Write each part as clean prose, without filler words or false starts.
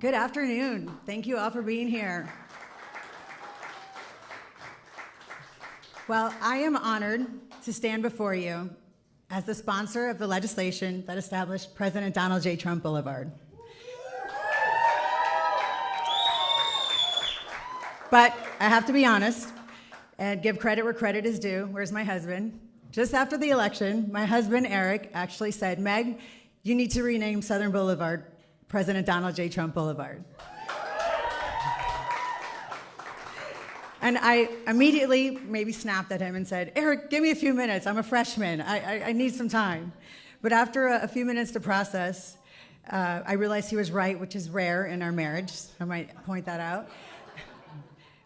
Good afternoon. Thank you all for being here. Well, I am honored to stand before you as the sponsor of the legislation that established President Donald J. Trump Boulevard. But I have to be honest and give credit where credit is due. Where's my husband? Just after the election, my husband, Eric, actually said, Meg, you need to rename Southern Boulevard President Donald J. Trump Boulevard. And I immediately maybe snapped at him and said, Eric, give me a few minutes. I'm a freshman. I need some time. But after a few minutes to process, I realized he was right, which is rare in our marriage. I might point that out.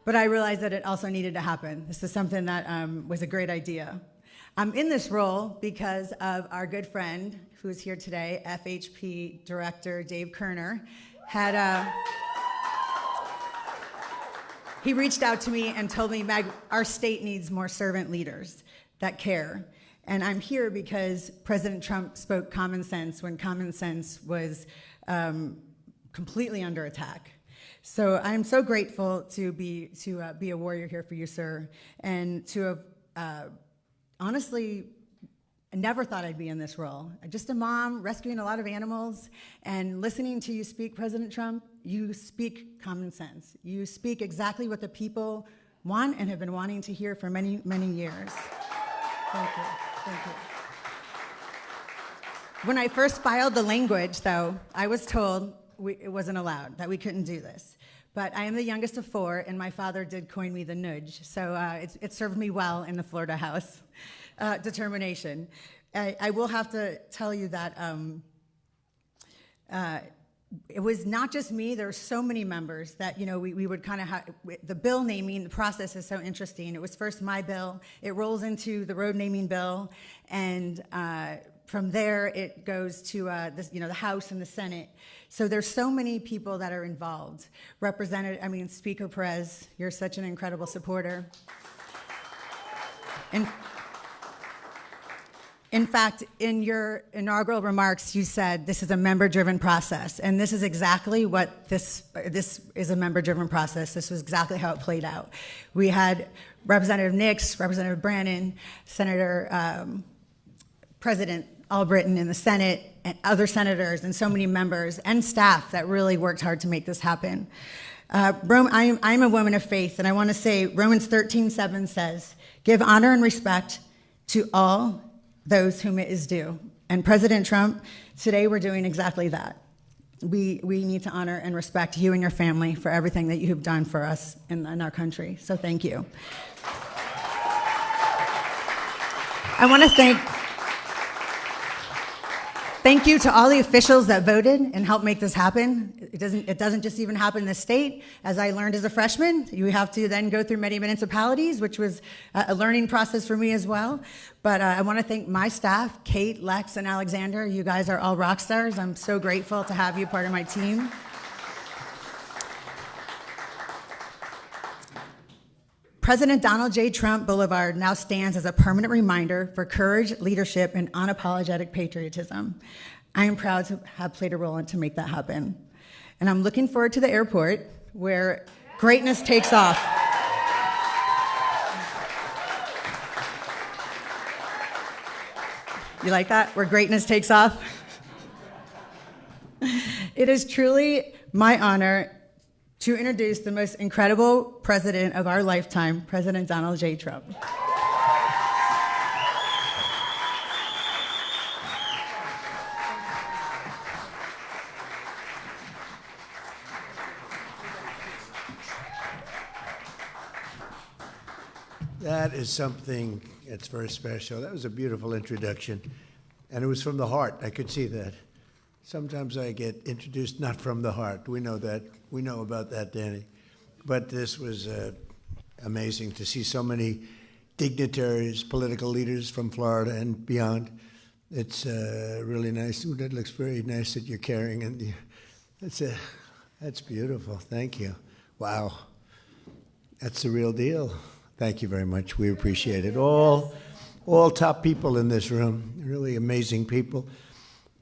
But I realized that it also needed to happen. This is something that was a great idea. I'm in this role because of our good friend who is here today, FHP Director Dave Kerner, he reached out to me and told me, Meg, our state needs more servant leaders that care. And I'm here because President Trump spoke common sense when common sense was completely under attack. So I'm so grateful to be a warrior here for you, sir, and to have honestly, I never thought I'd be in this role. Just a mom rescuing a lot of animals and listening to you speak, President Trump, you speak common sense. You speak exactly what the people want and have been wanting to hear for many, many years. Thank you, thank you. When I first filed the language, though, I was told it wasn't allowed, that we couldn't do this. But I am the youngest of four, and my father did coin me the nudge, so it served me well in the Florida House. Determination. I will have to tell you that it was not just me. There were so many members that, we would kind of have, the bill naming, the process is so interesting. It was first my bill, it rolls into the road naming bill, and from there it goes to the House and the Senate. So there's so many people that are involved. Speaker Perez, you're such an incredible supporter. In fact, in your inaugural remarks, you said this is a member-driven process, and this is exactly what this is, a member-driven process. This was exactly how it played out. We had Representative Nix, Representative Brannon, Senator President Albritton in the Senate, and other senators, and so many members and staff that really worked hard to make this happen. I'm a woman of faith, and I want to say Romans 13:7 says, "Give honor and respect to all those whom it is due." And President Trump, today we're doing exactly that. We need to honor and respect you and your family for everything that you have done for us in our country. So thank you. I want to thank you to all the officials that voted and helped make this happen. It doesn't just even happen in the state. As I learned as a freshman, you have to then go through many municipalities, which was a learning process for me as well. But I want to thank my staff, Kate, Lex, and Alexander. You guys are all rock stars. I'm so grateful to have you part of my team. President Donald J. Trump Boulevard now stands as a permanent reminder for courage, leadership, and unapologetic patriotism. I am proud to have played a role in to make that happen. And I'm looking forward to the airport where greatness takes off. You like that? Where greatness takes off? It is truly my honor to introduce the most incredible president of our lifetime, President Donald J. Trump. That is something that's very special. That was a beautiful introduction, and it was from the heart. I could see that. Sometimes I get introduced not from the heart. We know that. We know about that, Danny. But this was amazing to see so many dignitaries, political leaders from Florida and beyond. It's really nice. Ooh, that looks very nice that you're carrying, and that's beautiful. Thank you. Wow, that's the real deal. Thank you very much. We appreciate it. All top people in this room, really amazing people.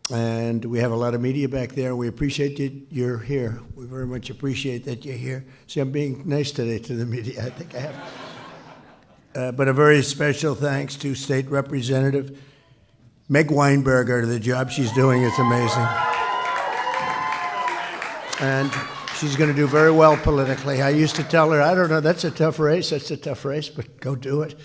And we have a lot of media back there. We appreciate that you're here. We very much appreciate that you're here. See, I'm being nice today to the media. I think I have. But a very special thanks to State Representative Meg Weinberger. The job she's doing is amazing. And she's going to do very well politically. I used to tell her, I don't know, that's a tough race, but go do it.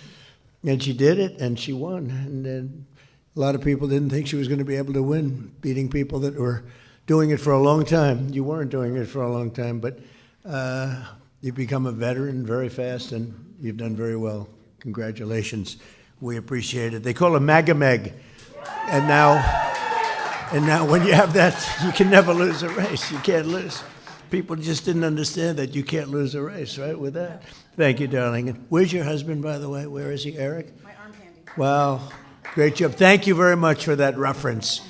And she did it, and she won. And a lot of people didn't think she was going to be able to win, beating people that were doing it for a long time. You weren't doing it for a long time, but you've become a veteran very fast, and you've done very well. Congratulations. We appreciate it. They call her MAGA Meg. And now when you have that, you can never lose a race. You can't lose. People just didn't understand that you can't lose a race, right, with that. Thank you, darling. And where's your husband, by the way? Where is he, Eric? My arm candy. Wow. Great job. Thank you very much for that reference.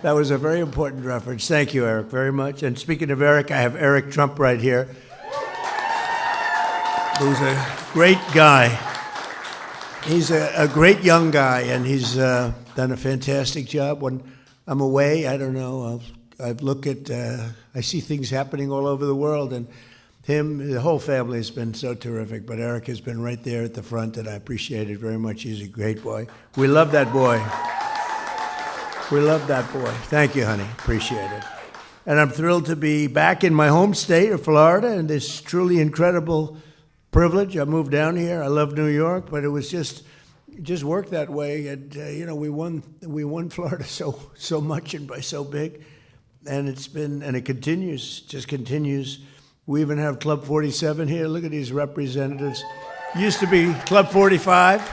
That was a very important reference. Thank you, Eric, very much. And speaking of Eric, I have Eric Trump right here, who's a great guy. He's a great young guy, and he's done a fantastic job. When I'm away, I don't know, I see things happening all over the world, and the whole family has been so terrific, but Eric has been right there at the front, and I appreciate it very much. He's a great boy. We love that boy. We love that boy. Thank you, honey. Appreciate it. And I'm thrilled to be back in my home state of Florida, and this truly incredible privilege. I moved down here. I love New York, but it was just worked that way. And we won Florida so much and by so big, and it continues. We even have Club 47 here. Look at these representatives. Used to be Club 45.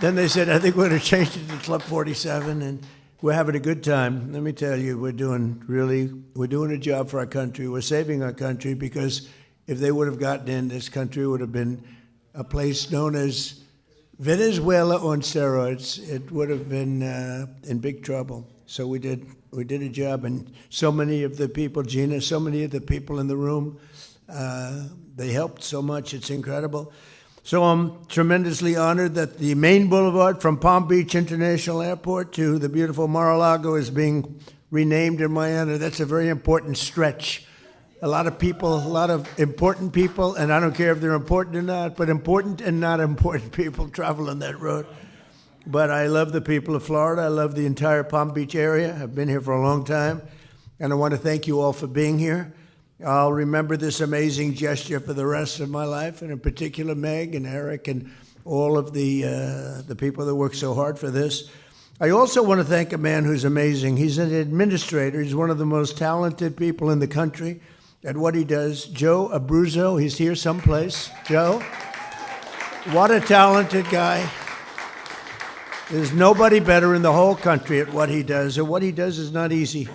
Then they said, I think we're going to change it to Club 47, and we're having a good time. Let me tell you, we're doing a job for our country. We're saving our country, because if they would have gotten in, this country would have been a place known as Venezuela on steroids. It would have been in big trouble. So we did a job, and so many of the people, Gina, so many of the people in the room, they helped so much. It's incredible. So I'm tremendously honored that the main boulevard from Palm Beach International Airport to the beautiful Mar-a-Lago is being renamed in my honor. That's a very important stretch. A lot of people, a lot of important people, and I don't care if they're important or not, but important and not important people travel on that road. But I love the people of Florida. I love the entire Palm Beach area. I've been here for a long time, and I want to thank you all for being here. I'll remember this amazing gesture for the rest of my life, and in particular Meg and Eric and all of the people that work so hard for this. I also want to thank a man who's amazing. He's an administrator. He's one of the most talented people in the country at what he does. Joe Abruzzo, he's here someplace. Joe, what a talented guy. There's nobody better in the whole country at what he does. And what he does is not easy,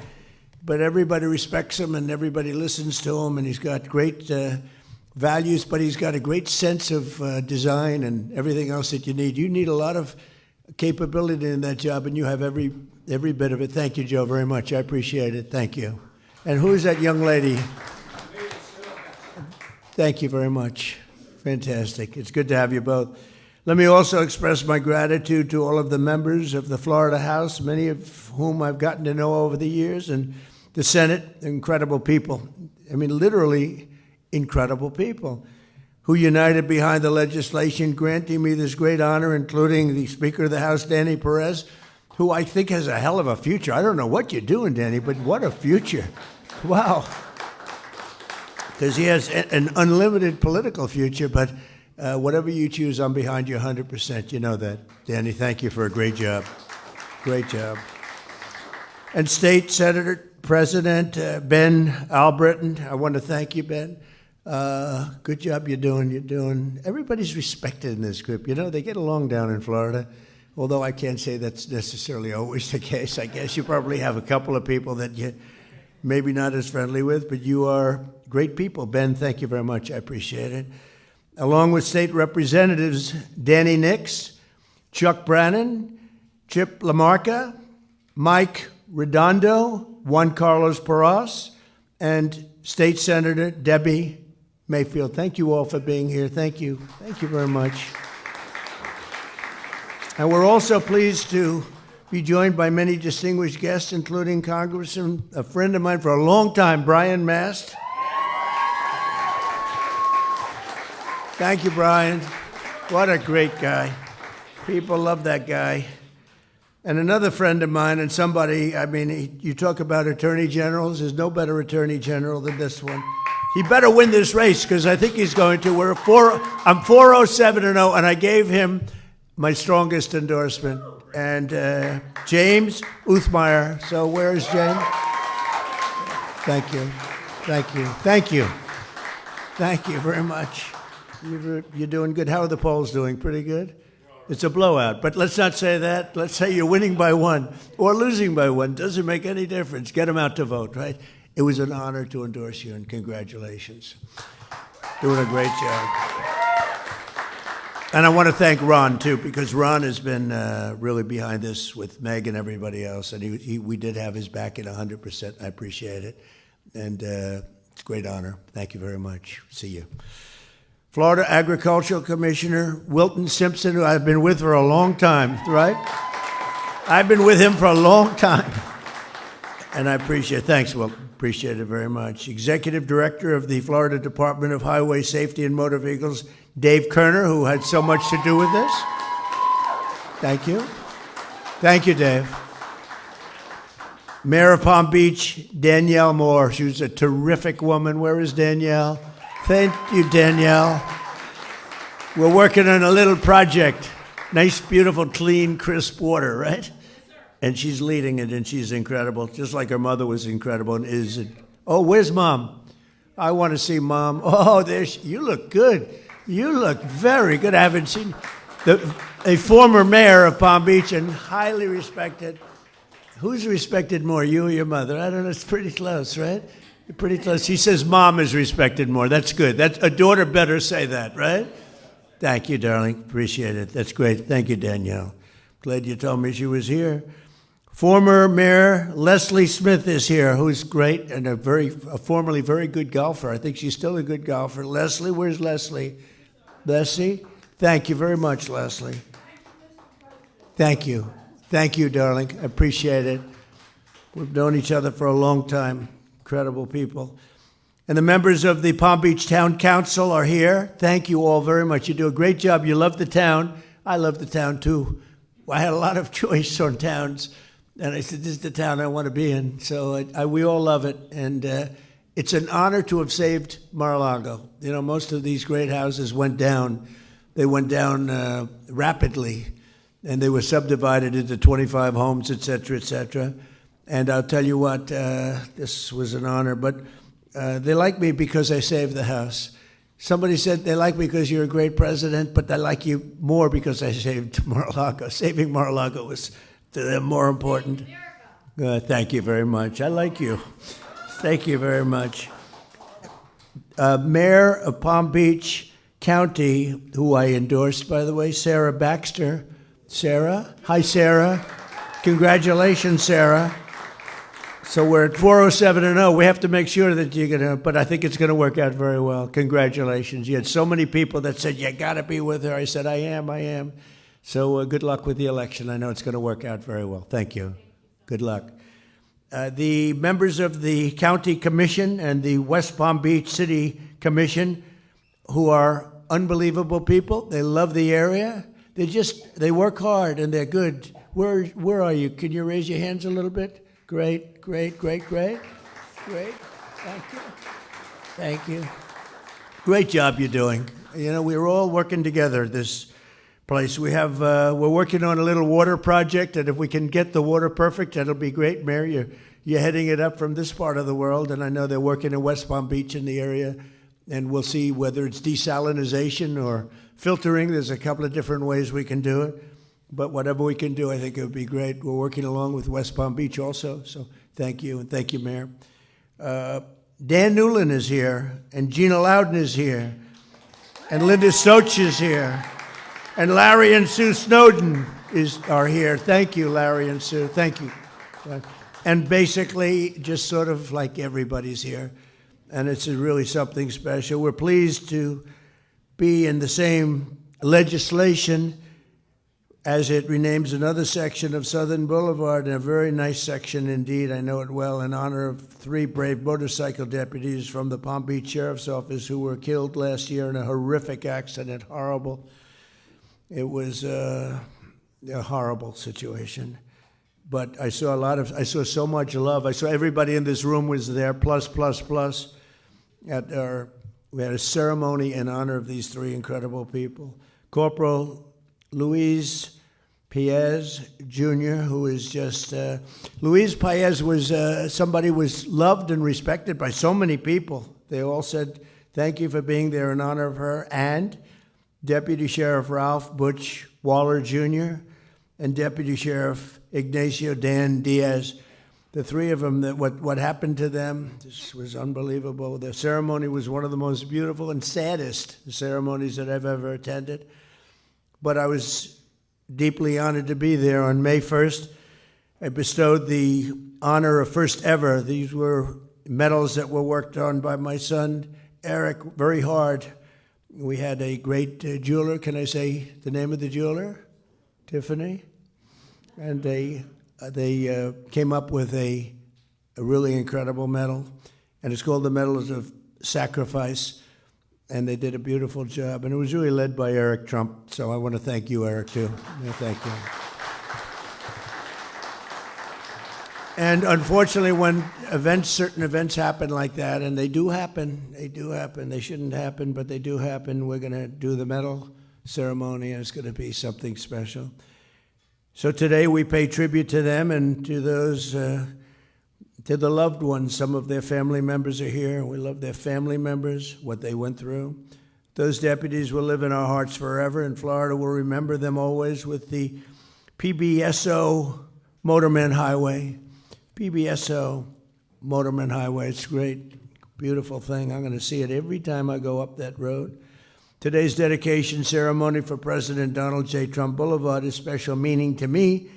but everybody respects him and everybody listens to him, and he's got great values, but he's got a great sense of design and everything else that you need. You need a lot of capability in that job, and you have every bit of it. Thank you, Joe, very much. I appreciate it. Thank you. And who is that young lady? Thank you very much. Fantastic. It's good to have you both. Let me also express my gratitude to all of the members of the Florida House, many of whom I've gotten to know over the years, and the Senate, incredible people. I mean, literally incredible people who united behind the legislation granting me this great honor, including the Speaker of the House, Danny Perez, who I think has a hell of a future. I don't know what you're doing, Danny, but what a future. Wow. Because he has an unlimited political future, but whatever you choose, I'm behind you 100%. You know that. Danny, thank you for a great job. Great job. And State Senator President Ben Albritton, I want to thank you, Ben. Good job you're doing. Everybody's respected in this group. You know, they get along down in Florida, although I can't say that's necessarily always the case. I guess you probably have a couple of people that you're maybe not as friendly with, but you are great people. Ben, thank you very much. I appreciate it. Along with state representatives Danny Nix, Chuck Brannon, Chip LaMarca, Mike Redondo, Juan Carlos Porras, and State Senator Debbie Mayfield. Thank you all for being here. Thank you. Thank you very much. And we're also pleased to be joined by many distinguished guests, including Congressman, a friend of mine for a long time, Brian Mast. Thank you, Brian. What a great guy. People love that guy. And another friend of mine and somebody, you talk about attorney generals, there's no better attorney general than this one. He better win this race because I think he's going to. I'm 407-0, and I gave him my strongest endorsement. And James Uthmeyer. So where is James? Thank you. Thank you. Thank you. Thank you very much. You're doing good. How are the polls doing? Pretty good? It's a blowout, but let's not say that. Let's say you're winning by one or losing by one. Doesn't make any difference. Get them out to vote, right? It was an honor to endorse you, and congratulations. Doing a great job. And I want to thank Ron, too, because Ron has been really behind this with Meg and everybody else, and we did have his back at 100%. I appreciate it, and it's a great honor. Thank you very much. See you. Florida Agricultural Commissioner Wilton Simpson, who I've been with for a long time, right? I've been with him for a long time, and I appreciate it. Thanks, Wilton. Appreciate it very much. Executive Director of the Florida Department of Highway Safety and Motor Vehicles, Dave Kerner, who had so much to do with this. Thank you. Thank you, Dave. Mayor of Palm Beach, Danielle Moore. She was a terrific woman. Where is Danielle? Thank you, Danielle. We're working on a little project. Nice, beautiful, clean, crisp water, right? And she's leading it, and she's incredible, just like her mother was incredible and is. Oh, where's Mom? I want to see Mom. Oh, you look good. You look very good. I haven't seen a former mayor of Palm Beach and highly respected. Who's respected more, you or your mother? I don't know. It's pretty close, right? You're pretty close. He says Mom is respected more. That's good. A daughter better say that, right? Thank you, darling. Appreciate it. That's great. Thank you, Danielle. Glad you told me she was here. Former Mayor Leslie Smith is here, who's great and a formerly very good golfer. I think she's still a good golfer. Leslie, where's Leslie? Leslie? Thank you very much, Leslie. Thank you. Thank you, darling. I appreciate it. We've known each other for a long time. Incredible people. And the members of the Palm Beach Town Council are here. Thank you all very much. You do a great job. You love the town. I love the town, too. I had a lot of choice on towns. And I said, this is the town I want to be in. So we all love it. And it's an honor to have saved Mar-a-Lago. You know, most of these great houses went down. They went down rapidly. And they were subdivided into 25 homes, et cetera, et cetera. And I'll tell you what, this was an honor. But they like me because I saved the house. Somebody said they like me because you're a great president, but they like you more because I saved Mar-a-Lago. Saving Mar-a-Lago was to them more important. Thank you very much. I like you. Thank you very much. Mayor of Palm Beach County, who I endorsed, by the way, Sarah Baxter. Sarah? Hi, Sarah. Congratulations, Sarah. So we're at 407-0. We have to make sure that you're going to, but I think it's going to work out very well. Congratulations. You had so many people that said, you got to be with her. I said, I am. So good luck with the election. I know it's going to work out very well. Thank you. Good luck. The members of the County Commission and the West Palm Beach City Commission, who are unbelievable people. They love the area. They work hard and they're good. Where are you? Can you raise your hands a little bit? Great. Thank you. Thank you. Great job you're doing. You know, we're all working together at this place. We're working on a little water project, and if we can get the water perfect, that'll be great, Mayor. You're heading it up from this part of the world, and I know they're working in West Palm Beach in the area, and we'll see whether it's desalinization or filtering. There's a couple of different ways we can do it. But whatever we can do, I think it would be great. We're working along with West Palm Beach also, so thank you, and thank you, Mayor. Dan Newland is here, and Gina Loudon is here, and Linda Soch is here, and Larry and Sue Snowden are here. Thank you, Larry and Sue. Thank you. And basically, just sort of like everybody's here, and it's really something special. We're pleased to be in the same legislation as it renames another section of Southern Boulevard, and a very nice section indeed, I know it well, in honor of 3 brave motorcycle deputies from the Palm Beach Sheriff's Office who were killed last year in a horrific accident. Horrible. It was a horrible situation. But I saw so much love. I saw everybody in this room was there, plus. We had a ceremony in honor of these 3 incredible people. Corporal Luis Paez Jr., who is just, Luis Paez was somebody was loved and respected by so many people. They all said, thank you for being there in honor of her. And Deputy Sheriff Ralph Butch Waller Jr. and Deputy Sheriff Ignacio Dan Diaz, the 3 of them, that what happened to them, this was unbelievable. The ceremony was one of the most beautiful and saddest ceremonies that I've ever attended. But I was deeply honored to be there. On May 1st, I bestowed the honor of first ever. These were medals that were worked on by my son, Eric, very hard. We had a great jeweler. Can I say the name of the jeweler? Tiffany. And they came up with a really incredible medal. And it's called the Medals of Sacrifice. And they did a beautiful job. And it was really led by Eric Trump. So I want to thank you, Eric, too. Yeah, thank you. And unfortunately, when certain events happen like that, and they do happen, they shouldn't happen, but they do happen, we're going to do the medal ceremony, and it's going to be something special. So today we pay tribute to them and to those, to the loved ones. Some of their family members are here. We love their family members, what they went through. Those deputies will live in our hearts forever, and Florida will remember them always with the PBSO Motorman Highway. PBSO Motorman Highway. It's a great, beautiful thing. I'm going to see it every time I go up that road. Today's dedication ceremony for President Donald J. Trump Boulevard is special meaning to me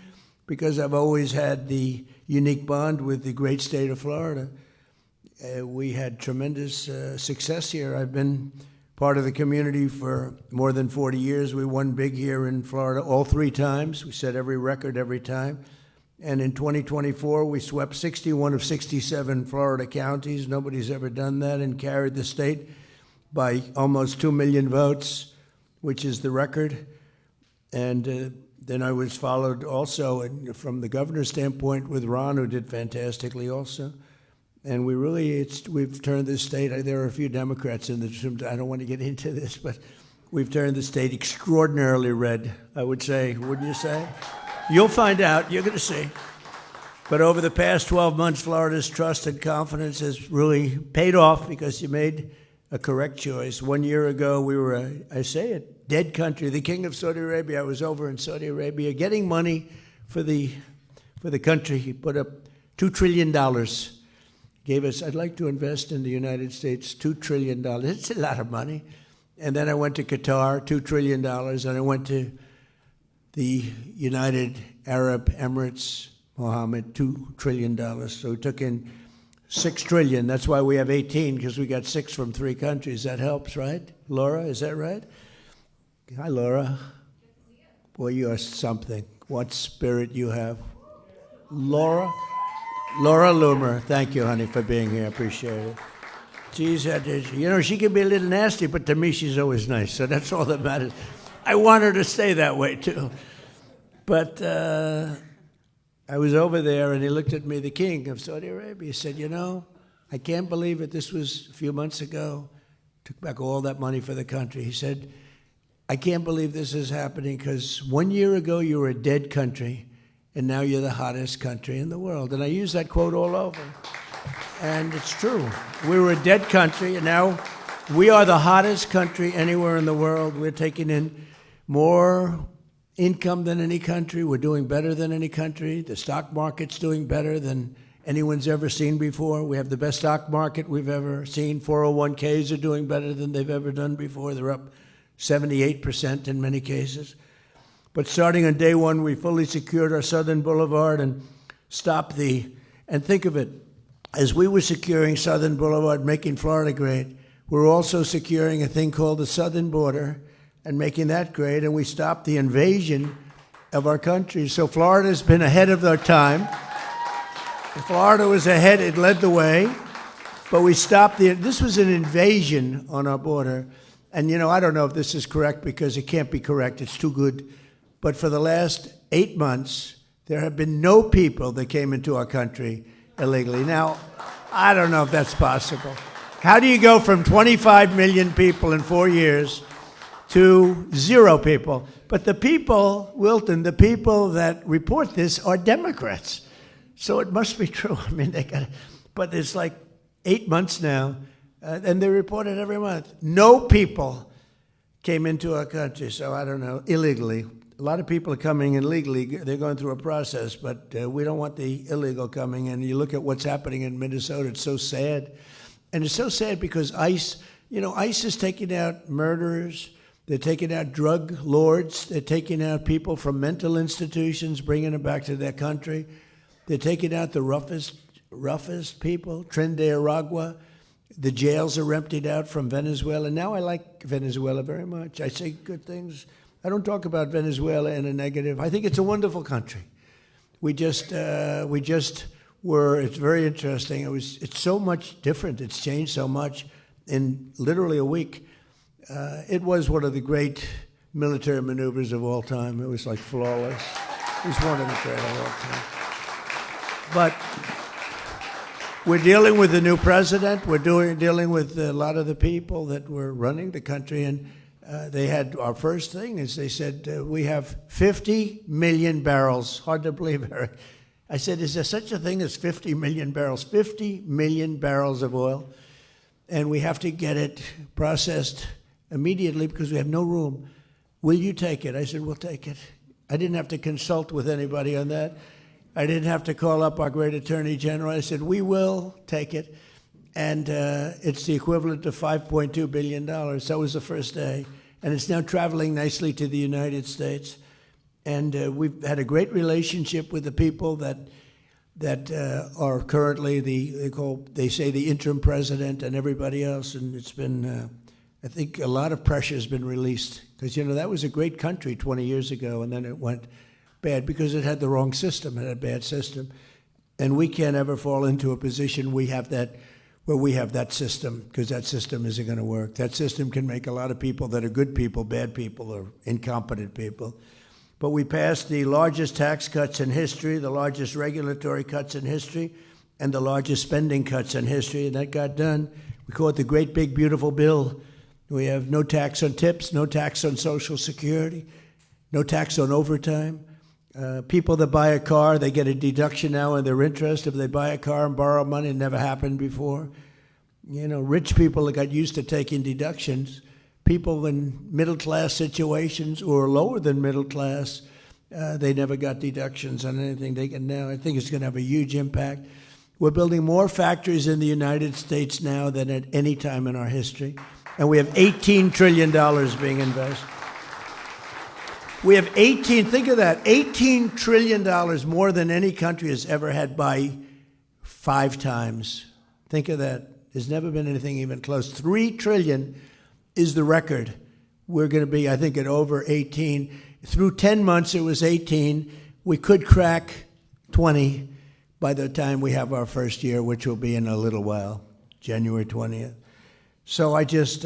because I've always had the unique bond with the great state of Florida. We had tremendous success here. I've been part of the community for more than 40 years. We won big here in Florida all 3 times. We set every record every time. And in 2024, we swept 61 of 67 Florida counties. Nobody's ever done that, and carried the state by almost 2 million votes, which is the record. And then I was followed also, from the governor's standpoint, with Ron, who did fantastically also. And we've turned this state, there are a few Democrats in this room, I don't want to get into this, but we've turned the state extraordinarily red, I would say, wouldn't you say? You'll find out, you're going to see. But over the past 12 months, Florida's trust and confidence has really paid off because you made a correct choice. 1 year ago, we were, I say it, dead country. The king of Saudi Arabia, I was over in Saudi Arabia getting money for the country. He put up $2 trillion. Gave us, I'd like to invest in the United States, $2 trillion. It's a lot of money. And then I went to Qatar, $2 trillion. And I went to the United Arab Emirates, Mohammed, $2 trillion. So we took in $6 trillion. That's why we have 18, because we got 6 from 3 countries. That helps, right? Laura, is that right? Hi, Laura. Boy, you are something. What spirit you have. Laura Loomer, thank you, honey, for being here. Appreciate it. She's, she can be a little nasty, but to me, she's always nice. So that's all that matters. I want her to stay that way, too. But I was over there, and he looked at me, the king of Saudi Arabia. He said, I can't believe it. This was a few months ago. Took back all that money for the country. He said, I can't believe this is happening because 1 year ago you were a dead country, and now you're the hottest country in the world. And I use that quote all over. And it's true. We were a dead country, and now we are the hottest country anywhere in the world. We're taking in more income than any country. We're doing better than any country. The stock market's doing better than anyone's ever seen before. We have the best stock market we've ever seen. 401ks are doing better than they've ever done before. They're up 78% in many cases. But starting on day one, we fully secured our Southern Boulevard and stopped and think of it, as we were securing Southern Boulevard, making Florida great, we're also securing a thing called the southern border and making that great. And we stopped the invasion of our country. So Florida's been ahead of their time. Florida was ahead, it led the way, but we stopped this was an invasion on our border. And I don't know if this is correct because it can't be correct, it's too good. But for the last 8 months, there have been no people that came into our country illegally. Now, I don't know if that's possible. How do you go from 25 million people in 4 years to 0 people? But the people, Wilton, the people that report this are Democrats. So it must be true. I mean, but it's like 8 months now, and they report it every month. No people came into our country, so I don't know, illegally. A lot of people are coming in legally. They're going through a process, but we don't want the illegal coming in. You look at what's happening in Minnesota, it's so sad. And it's so sad because ICE is taking out murderers. They're taking out drug lords. They're taking out people from mental institutions, bringing them back to their country. They're taking out the roughest people, Tren de Aragua. The jails are emptied out from Venezuela. Now I like Venezuela very much. I say good things. I don't talk about Venezuela in a negative. I think it's a wonderful country. We just were. It's very interesting. It's so much different. It's changed so much in literally a week. It was one of the great military maneuvers of all time. It was like flawless. It was one of the great of all time. But we're dealing with the new president. We're dealing with a lot of the people that were running the country, and they had our first thing is they said we have 50 million barrels. Hard to believe, Eric. I said, is there such a thing as 50 million barrels? 50 million barrels of oil, and we have to get it processed immediately because we have no room. Will you take it? I said, we'll take it. I didn't have to consult with anybody on that. I didn't have to call up our great attorney general. I said, we will take it. And it's the equivalent of $5.2 billion. That was the first day. And it's now traveling nicely to the United States. And we've had a great relationship with the people that are currently they say the interim president and everybody else. And it's been, I think a lot of pressure has been released. Because, that was a great country 20 years ago, and then it went bad because it had the wrong system. It had a bad system. And we can't ever fall into a position where we have that system, because that system isn't going to work. That system can make a lot of people that are good people, bad people, or incompetent people. But we passed the largest tax cuts in history, the largest regulatory cuts in history, and the largest spending cuts in history, and that got done. We call it the Great Big Beautiful Bill. We have no tax on tips, no tax on Social Security, no tax on overtime. People that buy a car, they get a deduction now on their interest. If they buy a car and borrow money, it never happened before. Rich people that got used to taking deductions. People in middle-class situations or lower than middle class, they never got deductions on anything. They can now. I think it's going to have a huge impact. We're building more factories in the United States now than at any time in our history. And we have $18 trillion being invested. We have think of that, $18 trillion more than any country has ever had by 5 times. Think of that. There's never been anything even close. 3 trillion is the record. We're going to be, I think, at over 18. Through 10 months, it was 18. We could crack 20 by the time we have our first year, which will be in a little while, January 20th. So it's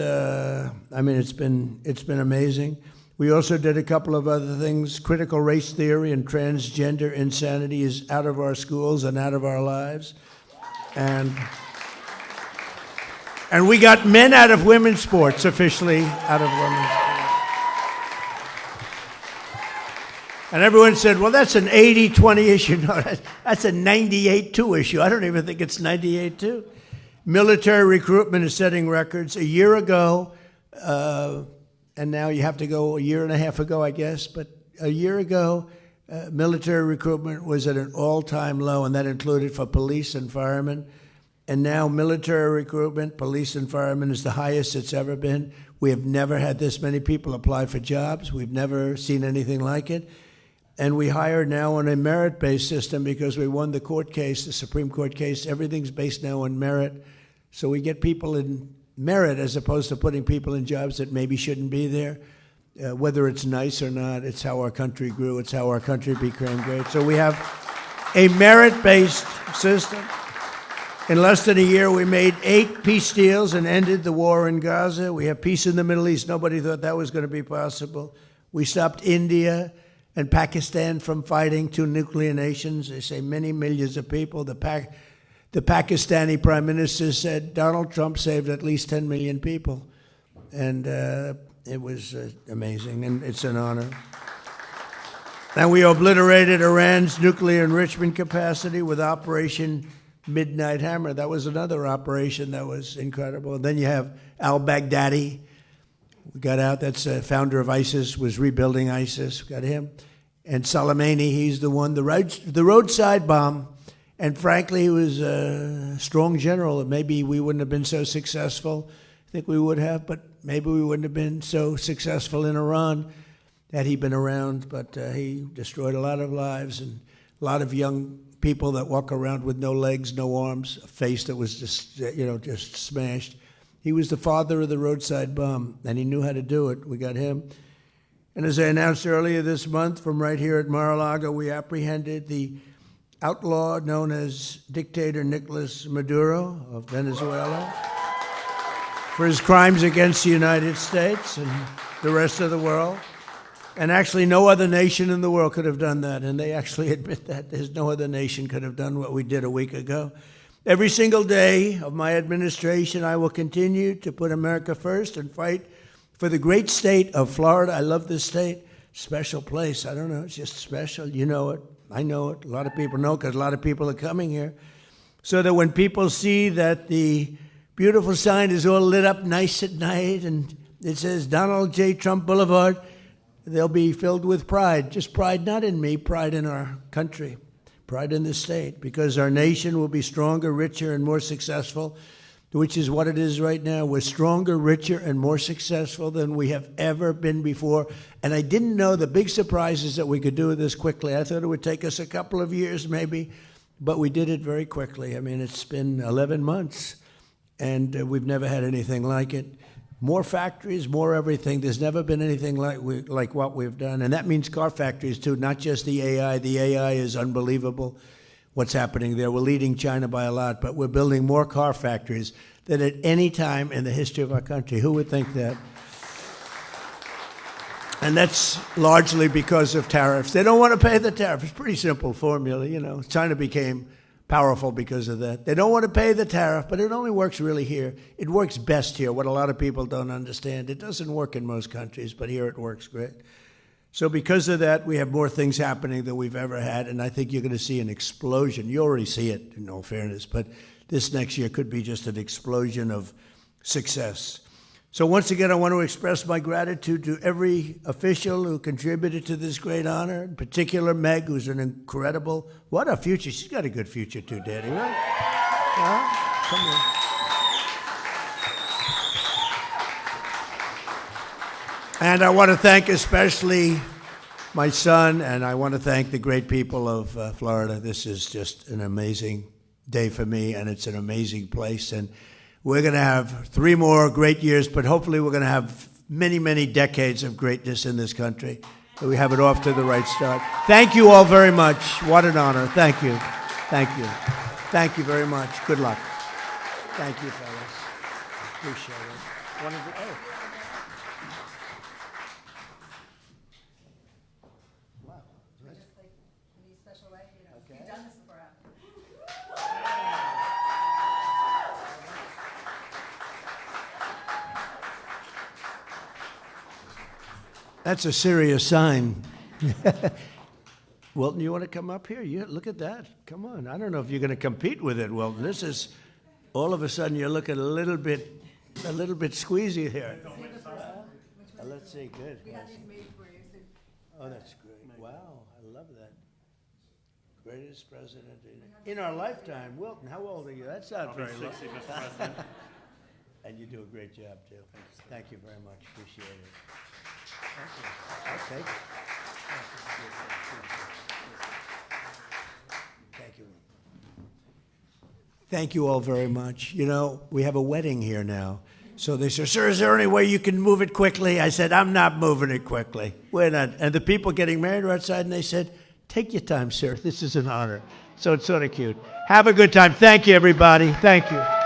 been amazing. We also did a couple of other things. Critical race theory and transgender insanity is out of our schools and out of our lives. And we got men out of women's sports, officially out of women's sports. And everyone said, well, that's an 80-20 issue. No, that's a 98-2 issue. I don't even think it's 98-2. Military recruitment is setting records. A year ago, and now you have to go a year and a half ago, I guess, but a year ago, military recruitment was at an all-time low, and that included for police and firemen. And now military recruitment, police and firemen, is the highest it's ever been. We have never had this many people apply for jobs. We've never seen anything like it. And we hire now on a merit-based system because we won the court case, the Supreme Court case. Everything's based now on merit. So we get people in merit as opposed to putting people in jobs that maybe shouldn't be there. whether it's nice or not, it's how our country grew. It's how our country became great. So we have a merit-based system. In less than a year, we made 8 peace deals and ended the war in Gaza. We have peace in the Middle East. Nobody thought that was going to be possible. We stopped India and Pakistan from fighting, 2 nuclear nations. They say many millions of people. The Pakistani prime minister said Donald Trump saved at least 10 million people. And it was amazing, and it's an honor. And we obliterated Iran's nuclear enrichment capacity with Operation Midnight Hammer. That was another operation that was incredible. And then you have al-Baghdadi. We got out. That's a founder of ISIS, was rebuilding ISIS. We got him. And Soleimani, he's the one, the roadside bomb. And frankly, he was a strong general. Maybe we wouldn't have been so successful. I think we would have, but maybe we wouldn't have been so successful in Iran had he been around. But he destroyed a lot of lives and a lot of young people that walk around with no legs, no arms, a face that was just, just smashed. He was the father of the roadside bomb, and he knew how to do it. We got him. And as I announced earlier this month, from right here at Mar-a-Lago, we apprehended the outlaw known as dictator Nicolas Maduro of Venezuela for his crimes against the United States and the rest of the world. And actually, no other nation in the world could have done that. And they actually admit that. There's no other nation could have done what we did a week ago. Every single day of my administration, I will continue to put America first and fight for the great state of Florida. I love this state. Special place. I don't know. It's just special. You know it. I know it. A lot of people know because a lot of people are coming here. So that when people see that the beautiful sign is all lit up nice at night and it says Donald J. Trump Boulevard, they'll be filled with pride. Just pride not in me, pride in our country, pride in the state, because our nation will be stronger, richer, and more successful, which is what it is right now. We're stronger, richer, and more successful than we have ever been before. And I didn't know the big surprise is that we could do this quickly. I thought it would take us a couple of years maybe, but we did it very quickly. I mean, it's been 11 months, and we've never had anything like it. More factories, more everything. There's never been anything like what we've done. And that means car factories, too, not just the AI. The AI is unbelievable, what's happening there. We're leading China by a lot, but we're building more car factories than at any time in the history of our country. Who would think that? And that's largely because of tariffs. They don't want to pay the tariff. It's a pretty simple formula, China became powerful because of that. They don't want to pay the tariff, but it only works really here. It works best here, what a lot of people don't understand. It doesn't work in most countries, but here it works great. So because of that, we have more things happening than we've ever had, and I think you're going to see an explosion. You already see it, in all fairness, but this next year could be just an explosion of success. So once again, I want to express my gratitude to every official who contributed to this great honor, in particular Meg, who's an incredible, what a future. She's got a good future too, Daddy, right? Come on. And I want to thank especially my son, and I want to thank the great people of Florida. This is just an amazing day for me, and it's an amazing place. And we're going to have 3 more great years, but hopefully we're going to have many, many decades of greatness in this country. So we have it off to the right start. Thank you all very much. What an honor. Thank you. Thank you. Thank you very much. Good luck. Thank you, fellas. Appreciate it. Wow. Just like in a special way, Okay. You've done this before. That's a serious sign. Wilton, you want to come up here? Look at that. Come on. I don't know if you're going to compete with it, Wilton. This is, all of a sudden, you're looking a little bit squeezy here. Let's see. Good. We had these made for you. Oh, that's great. Wow. I love that. Greatest president in our lifetime. Wilton, how old are you? That's not very long. 60, Mr. President. And you do a great job, too. Thank you very much. Appreciate it. Thank you. Thank you. Thank you all very much. We have a wedding here now. So they said, sir, is there any way you can move it quickly? I said, I'm not moving it quickly. We're not. And the people getting married were outside, and they said, take your time, sir. This is an honor. So it's sort of cute. Have a good time. Thank you, everybody. Thank you.